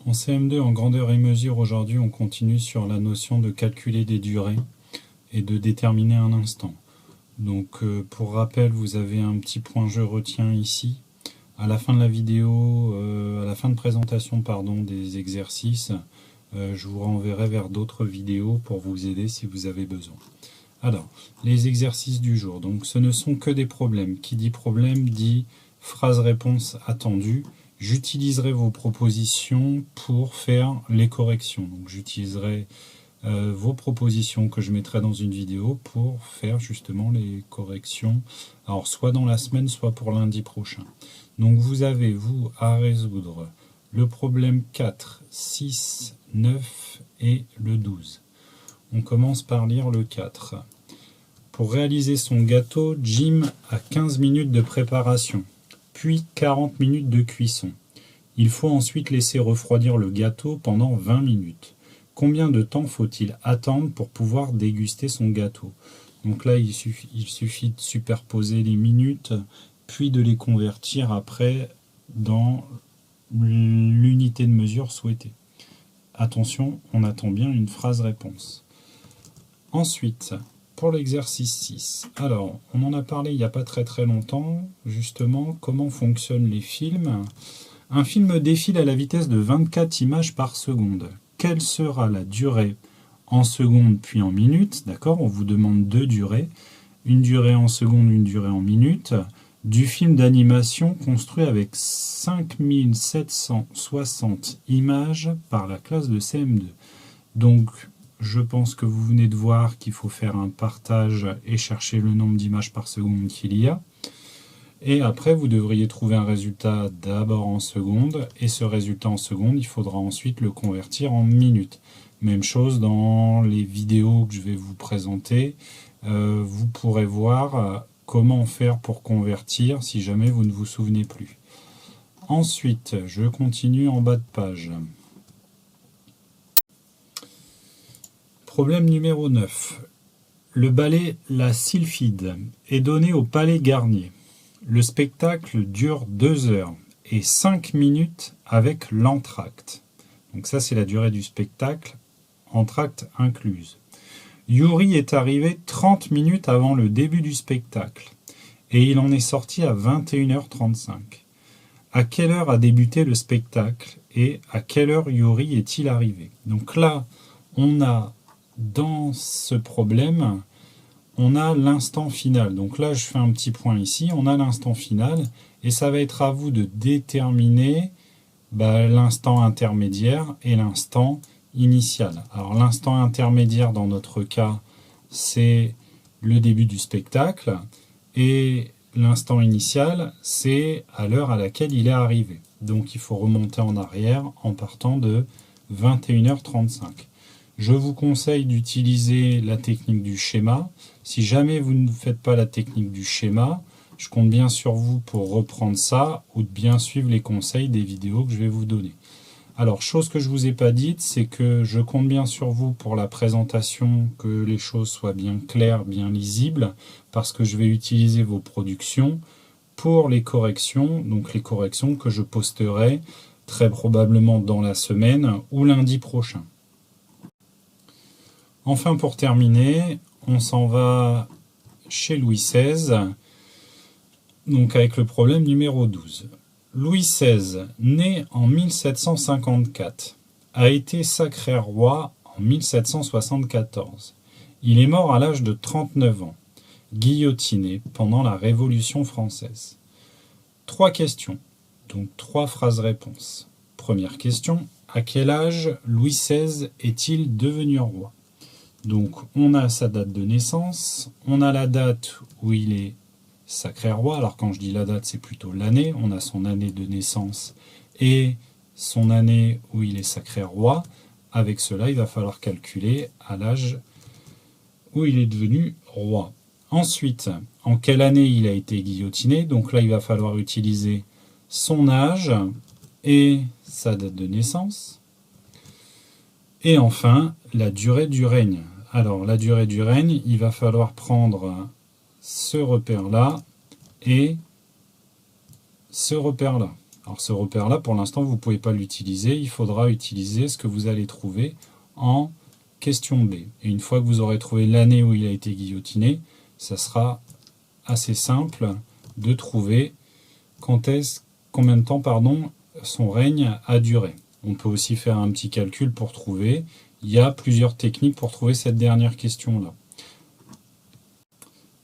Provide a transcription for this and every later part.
En CM2, en grandeur et mesure, aujourd'hui, on continue sur la notion de calculer des durées et de déterminer un instant. Donc, pour rappel, vous avez un petit point je retiens ici. À la fin de la vidéo, à la fin de présentation des exercices, je vous renverrai vers d'autres vidéos pour vous aider si vous avez besoin. Alors, les exercices du jour. Donc, ce ne sont que des problèmes. Qui dit problème dit phrase-réponse attendue. J'utiliserai vos propositions pour faire les corrections. Donc, j'utiliserai vos propositions que je mettrai dans une vidéo pour faire justement les corrections. Alors, soit dans la semaine, soit pour lundi prochain. Donc, vous avez, vous, à résoudre le problème 4, 6, 9 et le 12. On commence par lire le 4. Pour réaliser son gâteau, Jim a 15 minutes de préparation, puis 40 minutes de cuisson. Il faut ensuite laisser refroidir le gâteau pendant 20 minutes. Combien de temps faut-il attendre pour pouvoir déguster son gâteau? Donc là, il suffit de superposer les minutes, puis de les convertir après dans l'unité de mesure souhaitée. Attention, on attend bien une phrase-réponse. Ensuite, pour l'exercice 6, alors, on en a parlé il n'y a pas très longtemps, justement, comment fonctionnent les films. Un film défile à la vitesse de 24 images par seconde. Quelle sera la durée en secondes puis en minutes? D'accord, on vous demande deux durées. Une durée en secondes, une durée en minutes. Du film d'animation construit avec 5760 images par la classe de CM2. Donc, je pense que vous venez de voir qu'il faut faire un partage et chercher le nombre d'images par seconde qu'il y a. Et après, vous devriez trouver un résultat d'abord en secondes. Et ce résultat en secondes, il faudra ensuite le convertir en minutes. Même chose dans les vidéos que je vais vous présenter. Vous pourrez voir comment faire pour convertir si jamais vous ne vous souvenez plus. Ensuite, je continue en bas de page. Problème numéro 9. Le ballet La Sylphide est donné au Palais Garnier. Le spectacle dure 2 heures et 5 minutes avec l'entracte. Donc ça, c'est la durée du spectacle, entracte incluse. Yuri est arrivé 30 minutes avant le début du spectacle et il en est sorti à 21h35. À quelle heure a débuté le spectacle et à quelle heure Yuri est-il arrivé? Donc là, on a dans ce problème, on a l'instant final. Donc là, je fais un petit point ici, on a l'instant final et ça va être à vous de déterminer l'instant intermédiaire et l'instant initial. Alors l'instant intermédiaire dans notre cas, c'est le début du spectacle et l'instant initial, c'est à l'heure à laquelle il est arrivé. Donc il faut remonter en arrière en partant de 21h35. Je vous conseille d'utiliser la technique du schéma. Si jamais vous ne faites pas la technique du schéma, je compte bien sur vous pour reprendre ça ou de bien suivre les conseils des vidéos que je vais vous donner. Alors, chose que je ne vous ai pas dite, c'est que je compte bien sur vous pour la présentation, que les choses soient bien claires, bien lisibles, parce que je vais utiliser vos productions pour les corrections, donc les corrections que je posterai très probablement dans la semaine ou lundi prochain. Enfin, pour terminer, on s'en va chez Louis XVI, donc avec le problème numéro 12. Louis XVI, né en 1754, a été sacré roi en 1774. Il est mort à l'âge de 39 ans, guillotiné pendant la Révolution française. 3 questions, donc 3 phrases-réponses. Première question, à quel âge Louis XVI est-il devenu roi? Donc on a sa date de naissance, on a la date où il est sacré roi. Alors quand je dis la date, c'est plutôt l'année. On a son année de naissance et son année où il est sacré roi. Avec cela, il va falloir calculer à l'âge où il est devenu roi. Ensuite, en quelle année il a été guillotiné? Donc là, il va falloir utiliser son âge et sa date de naissance. Et enfin, la durée du règne. Alors, la durée du règne, il va falloir prendre ce repère-là et ce repère-là. Alors ce repère-là, pour l'instant, vous ne pouvez pas l'utiliser. Il faudra utiliser ce que vous allez trouver en question B. Et une fois que vous aurez trouvé l'année où il a été guillotiné, ça sera assez simple de trouver combien de temps son règne a duré. On peut aussi faire un petit calcul pour trouver. Il y a plusieurs techniques pour trouver cette dernière question-là.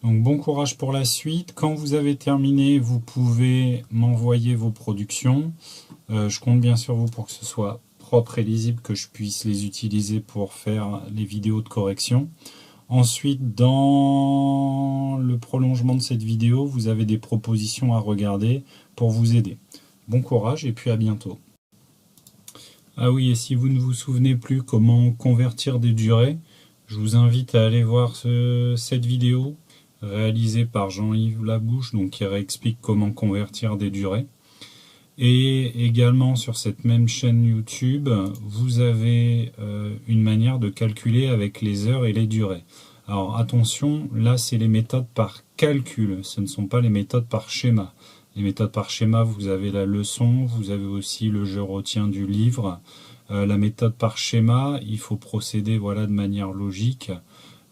Donc bon courage pour la suite. Quand vous avez terminé, vous pouvez m'envoyer vos productions. Je compte bien sur vous pour que ce soit propre et lisible, que je puisse les utiliser pour faire les vidéos de correction. Ensuite, dans le prolongement de cette vidéo, vous avez des propositions à regarder pour vous aider. Bon courage et puis à bientôt. Ah oui, et si vous ne vous souvenez plus comment convertir des durées, je vous invite à aller voir cette vidéo réalisée par Jean-Yves Labouche, donc qui réexplique comment convertir des durées. Et également sur cette même chaîne YouTube, vous avez une manière de calculer avec les heures et les durées. Alors attention, là c'est les méthodes par calcul, ce ne sont pas les méthodes par schéma. Les méthodes par schéma, vous avez la leçon, vous avez aussi le je retiens du livre. La méthode par schéma, il faut procéder de manière logique.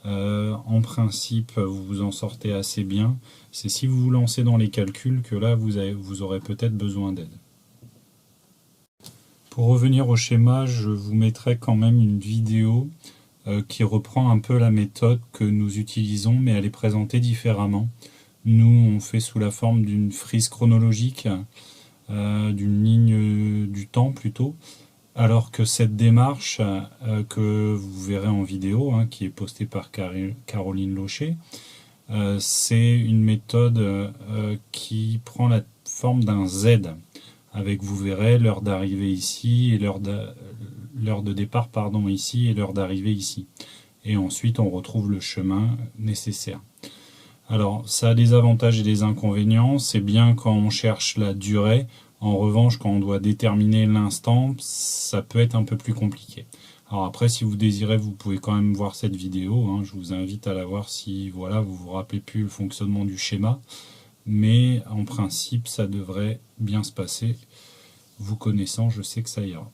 En principe, vous vous en sortez assez bien. C'est si vous vous lancez dans les calculs que là, vous aurez peut-être besoin d'aide. Pour revenir au schéma, je vous mettrai quand même une vidéo qui reprend un peu la méthode que nous utilisons, mais elle est présentée différemment. Nous, on fait sous la forme d'une frise chronologique, d'une ligne du temps plutôt, alors que cette démarche que vous verrez en vidéo, qui est postée par Caroline Locher, c'est une méthode qui prend la forme d'un Z, avec, vous verrez, l'heure d'arrivée ici et l'heure de départ ici et l'heure d'arrivée ici. Et ensuite, on retrouve le chemin nécessaire. Alors, ça a des avantages et des inconvénients. C'est bien quand on cherche la durée. En revanche, quand on doit déterminer l'instant, ça peut être un peu plus compliqué. Alors après, si vous désirez, vous pouvez quand même voir cette vidéo. Je vous invite à la voir si vous vous rappelez plus le fonctionnement du schéma. Mais en principe, ça devrait bien se passer. Vous connaissant, je sais que ça ira.